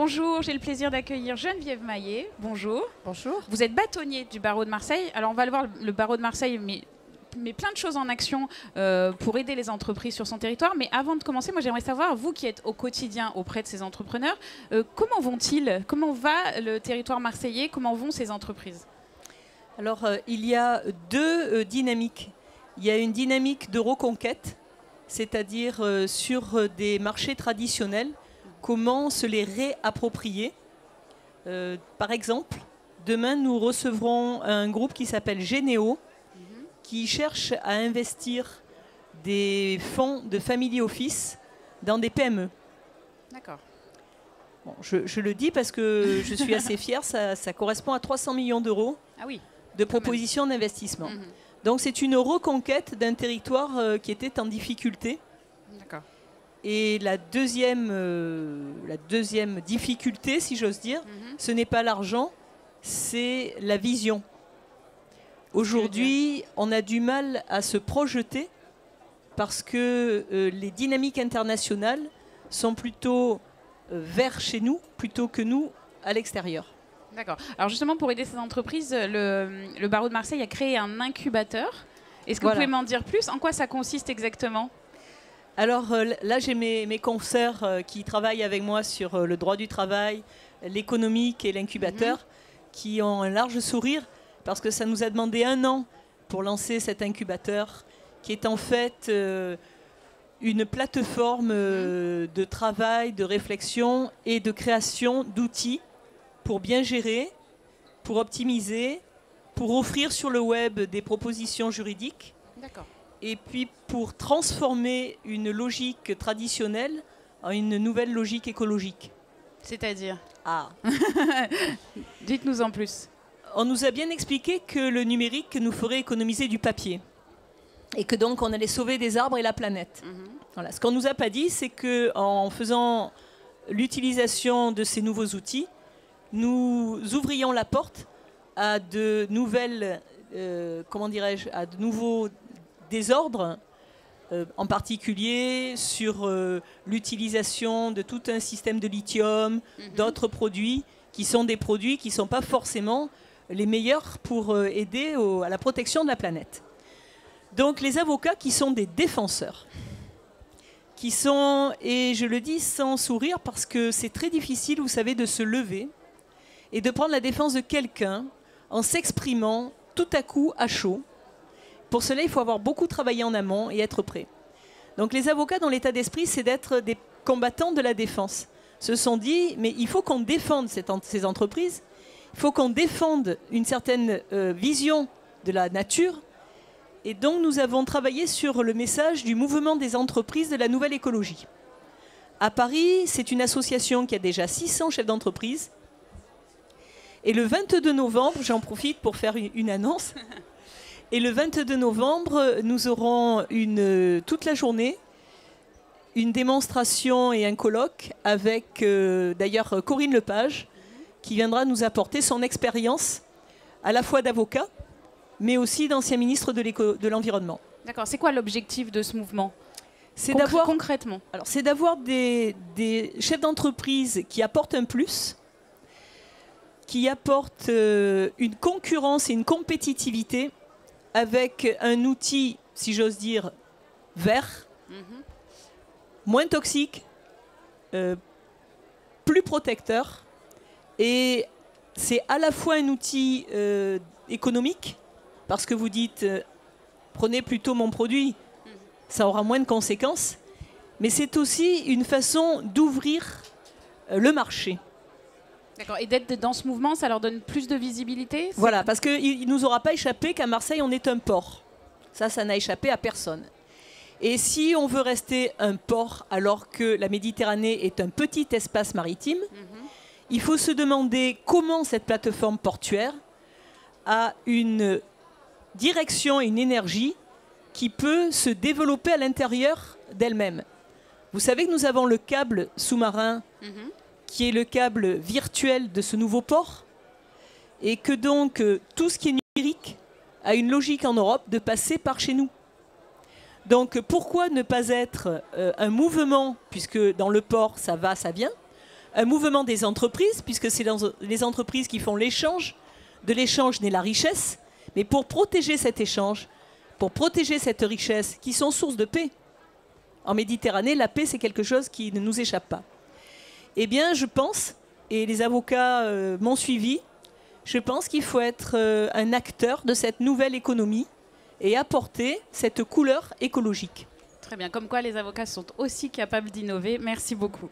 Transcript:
Bonjour, j'ai le plaisir d'accueillir Geneviève Maillet. Bonjour. Bonjour. Vous êtes bâtonnier du barreau de Marseille. Alors on va le voir, le barreau de Marseille met plein de choses en action pour aider les entreprises sur son territoire. Mais avant de commencer, moi j'aimerais savoir, vous qui êtes au quotidien auprès de ces entrepreneurs, comment vont-ils? Comment va le territoire marseillais? Comment vont ces entreprises? Alors il y a deux dynamiques. Il y a une dynamique de reconquête, c'est-à-dire sur des marchés traditionnels, comment se les réapproprier. Par exemple, demain nous recevrons un groupe qui s'appelle Généo, qui cherche à investir des fonds de family office dans des PME. D'accord. Bon, je le dis parce que je suis assez fière, ça correspond à 300 millions d'euros de propositions d'investissement. Donc c'est une reconquête d'un territoire qui était en difficulté. D'accord. Et la deuxième difficulté, si j'ose dire, ce n'est pas l'argent, c'est la vision. Aujourd'hui, on a du mal à se projeter parce que les dynamiques internationales sont plutôt vers chez nous plutôt que nous à l'extérieur. D'accord. Alors justement, pour aider ces entreprises, le barreau de Marseille a créé un incubateur. Est-ce que vous pouvez m'en dire plus? En quoi ça consiste exactement? Alors là, j'ai mes confrères qui travaillent avec moi sur le droit du travail, l'économique et l'incubateur, qui ont un large sourire parce que ça nous a demandé 1 an pour lancer cet incubateur, qui est en fait une plateforme de travail, de réflexion et de création d'outils pour bien gérer, pour optimiser, pour offrir sur le web des propositions juridiques. D'accord. Et puis pour transformer une logique traditionnelle en une nouvelle logique écologique. C'est-à-dire? Ah. Dites-nous en plus. On nous a bien expliqué que le numérique nous ferait économiser du papier. Et que donc on allait sauver des arbres et la planète. Voilà. Ce qu'on ne nous a pas dit, c'est qu'en faisant l'utilisation de ces nouveaux outils, nous ouvrions la porte à de nouvelles, à de nouveaux désordres, en particulier sur l'utilisation de tout un système de lithium, d'autres produits qui sont des produits qui ne sont pas forcément les meilleurs pour aider à la protection de la planète. Donc les avocats qui sont des défenseurs, qui sont, et je le dis sans sourire parce que c'est très difficile, vous savez, de se lever et de prendre la défense de quelqu'un en s'exprimant tout à coup à chaud. Pour cela, il faut avoir beaucoup travaillé en amont et être prêt. Donc les avocats, dans l'état d'esprit, c'est d'être des combattants de la défense. Se sont dit, mais il faut qu'on défende ces entreprises, il faut qu'on défende une certaine vision de la nature. Et donc nous avons travaillé sur le message du mouvement des entreprises de la nouvelle écologie. À Paris, c'est une association qui a déjà 600 chefs d'entreprise. Et le 22 novembre, j'en profite pour faire une annonce. Et le 22 novembre, nous aurons toute la journée une démonstration et un colloque avec d'ailleurs Corinne Lepage, qui viendra nous apporter son expérience à la fois d'avocat, mais aussi d'ancien ministre de l'Environnement. D'accord. C'est quoi l'objectif de ce mouvement? C'est concrètement. Alors, c'est d'avoir des chefs d'entreprise qui apportent un plus, qui apportent une concurrence et une compétitivité avec un outil, si j'ose dire, vert, moins toxique, plus protecteur. Et c'est à la fois un outil économique, parce que vous dites, prenez plutôt mon produit, ça aura moins de conséquences, mais c'est aussi une façon d'ouvrir le marché. D'accord. Et d'être dans ce mouvement, ça leur donne plus de visibilité? Voilà, parce qu'il ne nous aura pas échappé qu'à Marseille, on est un port. Ça n'a échappé à personne. Et si on veut rester un port alors que la Méditerranée est un petit espace maritime, il faut se demander comment cette plateforme portuaire a une direction et une énergie qui peut se développer à l'intérieur d'elle-même. Vous savez que nous avons le câble sous-marin qui est le câble virtuel de ce nouveau port, et que donc tout ce qui est numérique a une logique en Europe de passer par chez nous. Donc pourquoi ne pas être un mouvement, puisque dans le port ça va, ça vient, un mouvement des entreprises, puisque c'est les entreprises qui font l'échange. De l'échange naît la richesse. Mais pour protéger cet échange, pour protéger cette richesse, qui sont source de paix. En Méditerranée, la paix, c'est quelque chose qui ne nous échappe pas. Eh bien, je pense, et les avocats m'ont suivi, je pense qu'il faut être un acteur de cette nouvelle économie et apporter cette couleur écologique. Très bien, comme quoi les avocats sont aussi capables d'innover. Merci beaucoup.